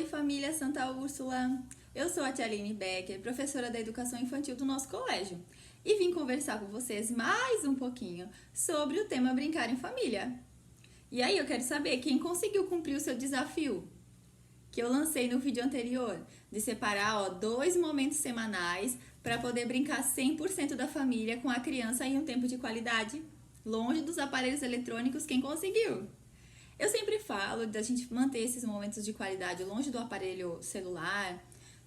Oi, família Santa Úrsula! Eu sou a Tia Aline Becker, professora da Educação Infantil do nosso colégio, e vim conversar com vocês mais um pouquinho sobre o tema Brincar em Família. E aí, eu quero saber quem conseguiu cumprir o seu desafio que eu lancei no vídeo anterior, de separar 2 momentos semanais para poder brincar 100% da família com a criança em um tempo de qualidade, longe dos aparelhos eletrônicos. Quem conseguiu? Eu sempre falo da gente manter esses momentos de qualidade longe do aparelho celular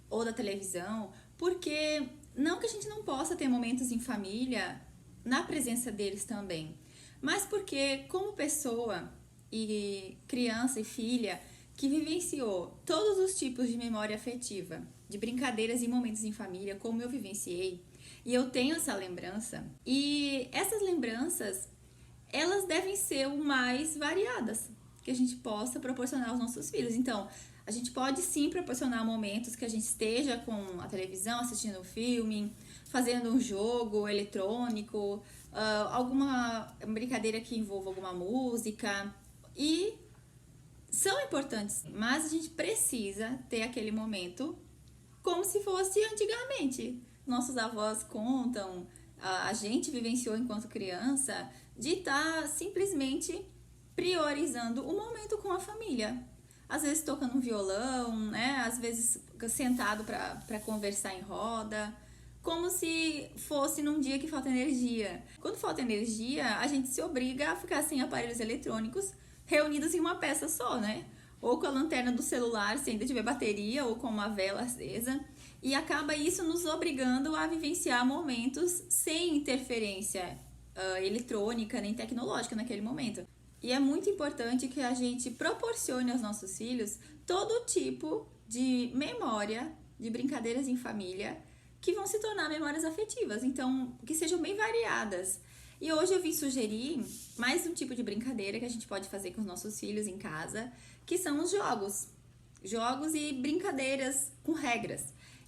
ou da televisão, porque não que a gente não possa ter momentos em família na presença deles também, mas porque como pessoa e criança e filha que vivenciou todos os tipos de memória afetiva, de brincadeiras e momentos em família, como eu vivenciei, e eu tenho essa lembrança, e essas lembranças elas devem ser o mais variadas que a gente possa proporcionar aos nossos filhos. Então, a gente pode sim proporcionar momentos que a gente esteja com a televisão, assistindo um filme, fazendo um jogo eletrônico, alguma brincadeira que envolva alguma música. E são importantes, mas a gente precisa ter aquele momento como se fosse antigamente. Nossos avós contam, a gente vivenciou enquanto criança, de estar simplesmente priorizando o momento com a família. Às vezes tocando um violão, né? Às vezes sentado para conversar em roda, como se fosse num dia que falta energia. Quando falta energia, a gente se obriga a ficar sem aparelhos eletrônicos, reunidos em uma peça só, né? Ou com a lanterna do celular, se ainda tiver bateria, ou com uma vela acesa. E acaba isso nos obrigando a vivenciar momentos sem interferência eletrônica nem tecnológica naquele momento. E é muito importante que a gente proporcione aos nossos filhos todo tipo de memória, de brincadeiras em família, que vão se tornar memórias afetivas, então que sejam bem variadas. E hoje eu vim sugerir mais um tipo de brincadeira que a gente pode fazer com os nossos filhos em casa, que são os jogos. Jogos e brincadeiras com regras.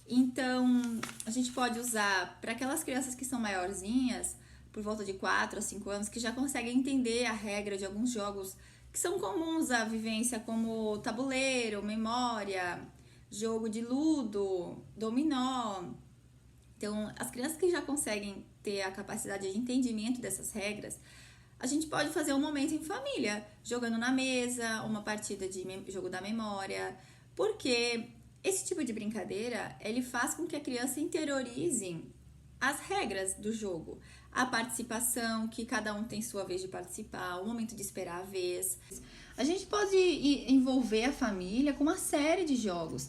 Então, a gente pode usar para aquelas crianças que são maiorzinhas, por volta de 4 a 5 anos, que já conseguem entender a regra de alguns jogos que são comuns à vivência, como tabuleiro, memória, jogo de ludo, dominó. Então, as crianças que já conseguem ter a capacidade de entendimento dessas regras, a gente pode fazer um momento em família, jogando na mesa, uma partida de jogo da memória, porque esse tipo de brincadeira, ele faz com que a criança interiorize as regras do jogo, a participação, que cada um tem sua vez de participar, o momento de esperar a vez. A gente pode envolver a família com uma série de jogos.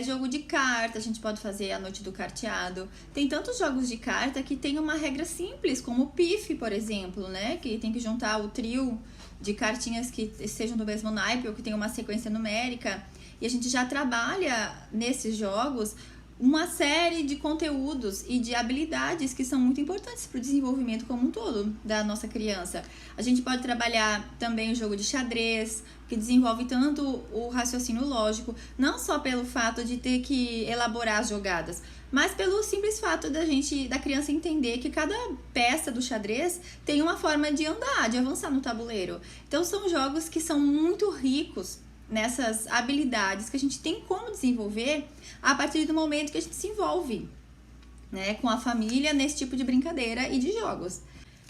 Jogo de carta, a gente pode fazer a noite do carteado. Tem tantos jogos de carta que tem uma regra simples, como o pife, por exemplo, né? Que tem que juntar o trio de cartinhas que sejam do mesmo naipe ou que tenham uma sequência numérica. E a gente já trabalha nesses jogos uma série de conteúdos e de habilidades que são muito importantes para o desenvolvimento como um todo da nossa criança. A gente pode trabalhar também o jogo de xadrez, que desenvolve tanto o raciocínio lógico, não só pelo fato de ter que elaborar as jogadas, mas pelo simples fato da criança entender que cada peça do xadrez tem uma forma de andar, de avançar no tabuleiro. Então são jogos que são muito ricos nessas habilidades que a gente tem como desenvolver a partir do momento que a gente se envolve, né, com a família nesse tipo de brincadeira e de jogos.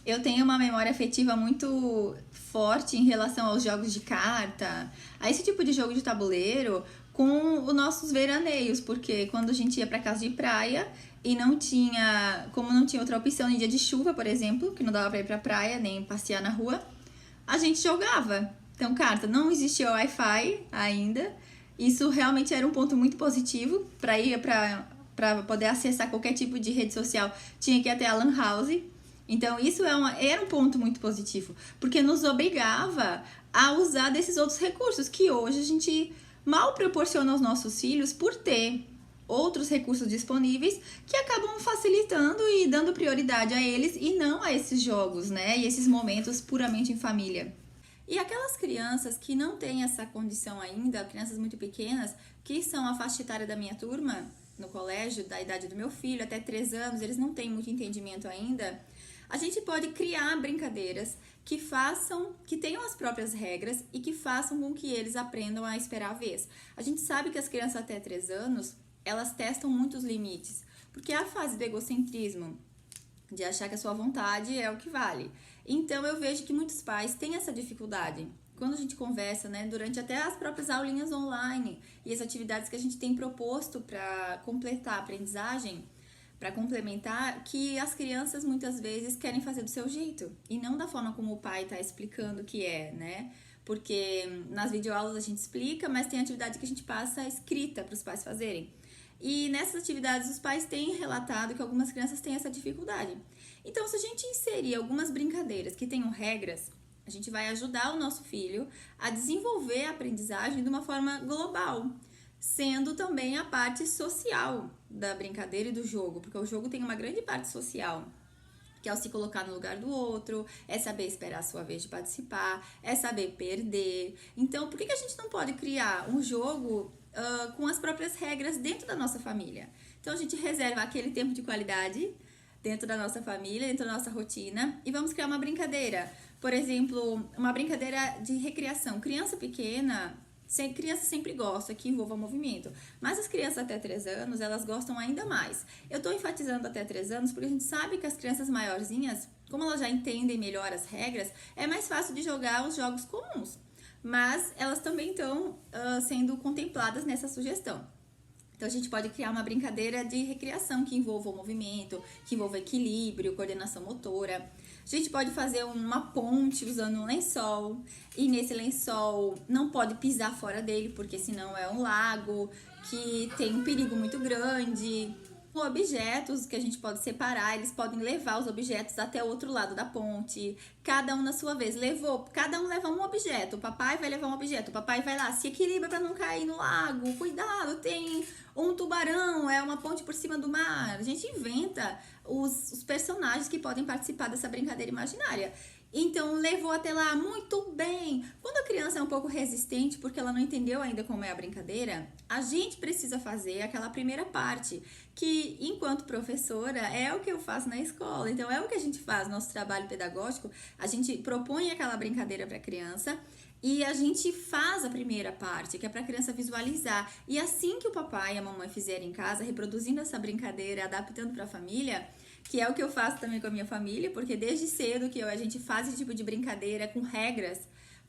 Eu tenho uma memória afetiva muito forte em relação aos jogos de carta, a esse tipo de jogo de tabuleiro, com os nossos veraneios, porque quando a gente ia para casa de praia e como não tinha outra opção em dia de chuva, por exemplo, que não dava para ir para praia nem passear na rua, a gente jogava. Então, carta, não existia Wi-Fi ainda. Isso realmente era um ponto muito positivo para poder acessar qualquer tipo de rede social. Tinha que ir até a Lan House. Então, isso era um ponto muito positivo, porque nos obrigava a usar desses outros recursos que hoje a gente mal proporciona aos nossos filhos por ter outros recursos disponíveis que acabam facilitando e dando prioridade a eles e não a esses jogos, né? E esses momentos puramente em família. E aquelas crianças que não têm essa condição ainda, crianças muito pequenas, que são a faixa etária da minha turma, no colégio, da idade do meu filho, até 3 anos, eles não têm muito entendimento ainda, A gente pode criar brincadeiras que tenham as próprias regras e que façam com que eles aprendam a esperar a vez. A gente sabe que as crianças até 3 anos, elas testam muitos limites, porque é a fase do egocentrismo, de achar que a sua vontade é o que vale. Então eu vejo que muitos pais têm essa dificuldade. Quando a gente conversa, né, durante até as próprias aulinhas online e as atividades que a gente tem proposto para completar a aprendizagem, para complementar, que as crianças muitas vezes querem fazer do seu jeito e não da forma como o pai está explicando que é, né? Porque nas videoaulas a gente explica, mas tem atividade que a gente passa escrita para os pais fazerem. E nessas atividades os pais têm relatado que algumas crianças têm essa dificuldade. Então, se a gente inserir algumas brincadeiras que tenham regras, a gente vai ajudar o nosso filho a desenvolver a aprendizagem de uma forma global, sendo também a parte social da brincadeira e do jogo, porque o jogo tem uma grande parte social, que é o se colocar no lugar do outro, é saber esperar a sua vez de participar, é saber perder. Então, por que a gente não pode criar um jogo com as próprias regras dentro da nossa família? Então, a gente reserva aquele tempo de qualidade dentro da nossa família, dentro da nossa rotina, e vamos criar uma brincadeira. Por exemplo, uma brincadeira de recreação. Criança pequena, criança sempre gosta que envolva movimento, mas as crianças até 3 anos, elas gostam ainda mais. Eu estou enfatizando até 3 anos porque a gente sabe que as crianças maiorzinhas, como elas já entendem melhor as regras, é mais fácil de jogar os jogos comuns, mas elas também estão sendo contempladas nessa sugestão. Então, a gente pode criar uma brincadeira de recreação que envolva o movimento, que envolva equilíbrio, coordenação motora. A gente pode fazer uma ponte usando um lençol, e nesse lençol não pode pisar fora dele, porque senão é um lago que tem um perigo muito grande. Objetos que a gente pode separar, eles podem levar os objetos até o outro lado da ponte, cada um na sua vez. Cada um leva um objeto, o papai vai levar um objeto, o papai vai lá, se equilibra para não cair no lago, cuidado, tem um tubarão, é uma ponte por cima do mar. A gente inventa os personagens que podem participar dessa brincadeira imaginária. Então, levou até lá, muito bem. Quando a criança é um pouco resistente, porque ela não entendeu ainda como é a brincadeira, a gente precisa fazer aquela primeira parte, que enquanto professora é o que eu faço na escola. Então, é o que a gente faz, nosso trabalho pedagógico, a gente propõe aquela brincadeira para a criança e a gente faz a primeira parte, que é para a criança visualizar. E assim que o papai e a mamãe fizerem em casa, reproduzindo essa brincadeira, adaptando para a família, que é o que eu faço também com a minha família, porque desde cedo que a gente faz esse tipo de brincadeira com regras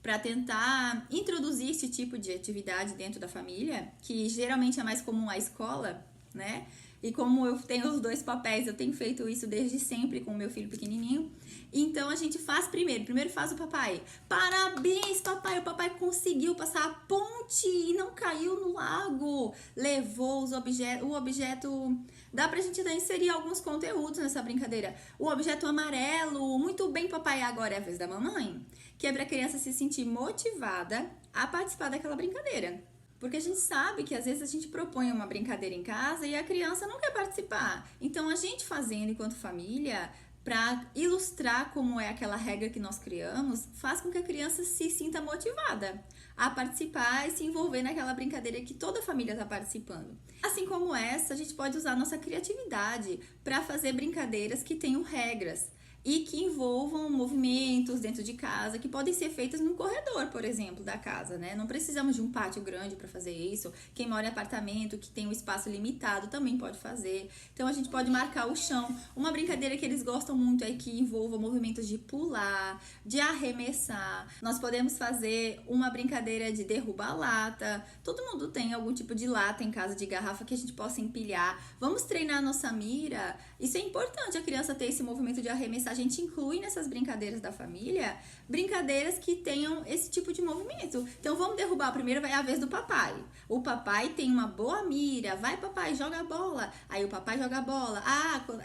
para tentar introduzir esse tipo de atividade dentro da família, que geralmente é mais comum à escola, né? E como eu tenho os 2 papéis, eu tenho feito isso desde sempre com o meu filho pequenininho. Então, a gente faz primeiro faz o papai. Parabéns, papai, o papai conseguiu passar a ponte e não caiu no lago. Levou o objeto. Dá pra gente inserir alguns conteúdos nessa brincadeira. O objeto amarelo, muito bem, papai, agora é a vez da mamãe. Que é pra criança se sentir motivada a participar daquela brincadeira. Porque a gente sabe que às vezes a gente propõe uma brincadeira em casa e a criança não quer participar. Então, a gente fazendo enquanto família, para ilustrar como é aquela regra que nós criamos, faz com que a criança se sinta motivada a participar e se envolver naquela brincadeira que toda a família está participando. Assim como essa, a gente pode usar a nossa criatividade para fazer brincadeiras que tenham regras e que envolvam movimentos dentro de casa, que podem ser feitas no corredor, por exemplo, da casa, né? Não precisamos de um pátio grande para fazer isso. Quem mora em apartamento, que tem um espaço limitado, também pode fazer. Então, a gente pode marcar o chão. Uma brincadeira que eles gostam muito é que envolva movimentos de pular, de arremessar. Nós podemos fazer uma brincadeira de derrubar lata. Todo mundo tem algum tipo de lata em casa, de garrafa, que a gente possa empilhar. Vamos treinar a nossa mira. Isso é importante, a criança ter esse movimento de arremessar. A gente inclui nessas brincadeiras da família brincadeiras que tenham esse tipo de movimento. Então, vamos derrubar primeiro, vai a vez do papai. O papai tem uma boa mira, vai papai, joga a bola. Aí o papai joga a bola.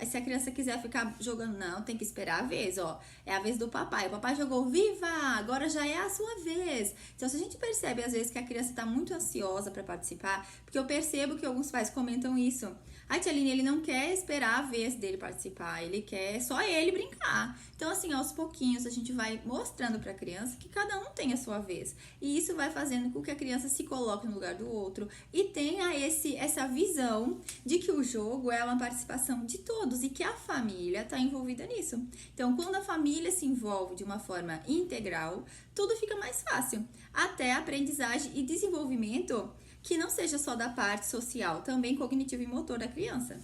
Se a criança quiser ficar jogando, não, tem que esperar a vez, ó. É a vez do papai. O papai jogou, viva! Agora já é a sua vez. Então, se a gente percebe às vezes que a criança está muito ansiosa para participar, porque eu percebo que alguns pais comentam isso. Tia Aline, ele não quer esperar a vez dele participar, ele quer só ele brincar. brincar. Então, assim, aos pouquinhos a gente vai mostrando para a criança que cada um tem a sua vez. E isso vai fazendo com que a criança se coloque no lugar do outro e tenha essa visão de que o jogo é uma participação de todos e que a família está envolvida nisso. Então, quando a família se envolve de uma forma integral, tudo fica mais fácil. Até a aprendizagem e desenvolvimento que não seja só da parte social, também cognitivo e motor da criança.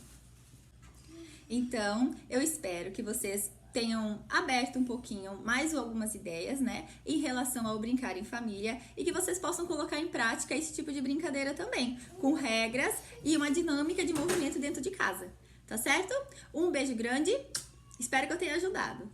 Então, eu espero que vocês tenham aberto um pouquinho mais algumas ideias, né, em relação ao brincar em família e que vocês possam colocar em prática esse tipo de brincadeira também, com regras e uma dinâmica de movimento dentro de casa, tá certo? Um beijo grande, espero que eu tenha ajudado.